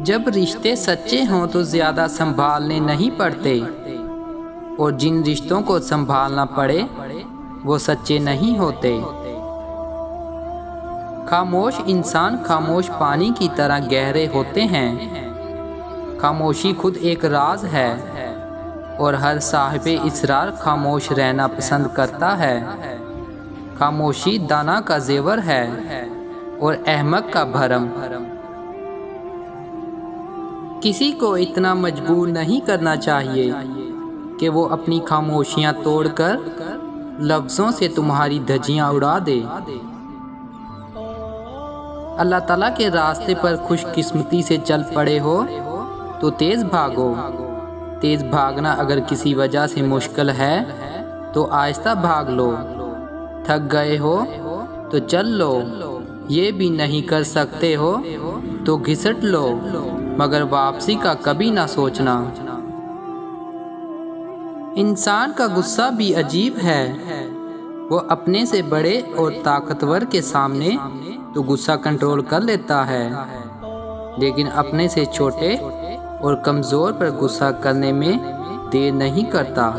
جب رشتے سچے ہوں تو زیادہ سنبھالنے نہیں پڑتے، اور جن رشتوں کو سنبھالنا پڑے وہ سچے نہیں ہوتے۔ خاموش انسان خاموش پانی کی طرح گہرے ہوتے ہیں۔ خاموشی خود ایک راز ہے، اور ہر صاحب اسرار خاموش رہنا پسند کرتا ہے۔ خاموشی دانا کا زیور ہے اور احمق کا بھرم۔ کسی کو اتنا مجبور نہیں کرنا چاہیے کہ وہ اپنی خاموشیاں توڑ کر لفظوں سے تمہاری دھجیاں اڑا دے۔ اللہ تعالیٰ کے راستے پر خوش قسمتی سے چل پڑے ہو تو تیز بھاگو۔ تیز بھاگنا اگر کسی وجہ سے مشکل ہے تو آہستہ بھاگ لو۔ تھک گئے ہو تو چل لو، یہ بھی نہیں کر سکتے ہو تو گھسٹ لو، مگر واپسی کا کبھی نہ سوچنا۔ انسان کا غصہ بھی عجیب ہے، وہ اپنے سے بڑے اور طاقتور کے سامنے تو غصہ کنٹرول کر لیتا ہے، لیکن اپنے سے چھوٹے اور کمزور پر غصہ کرنے میں دیر نہیں کرتا۔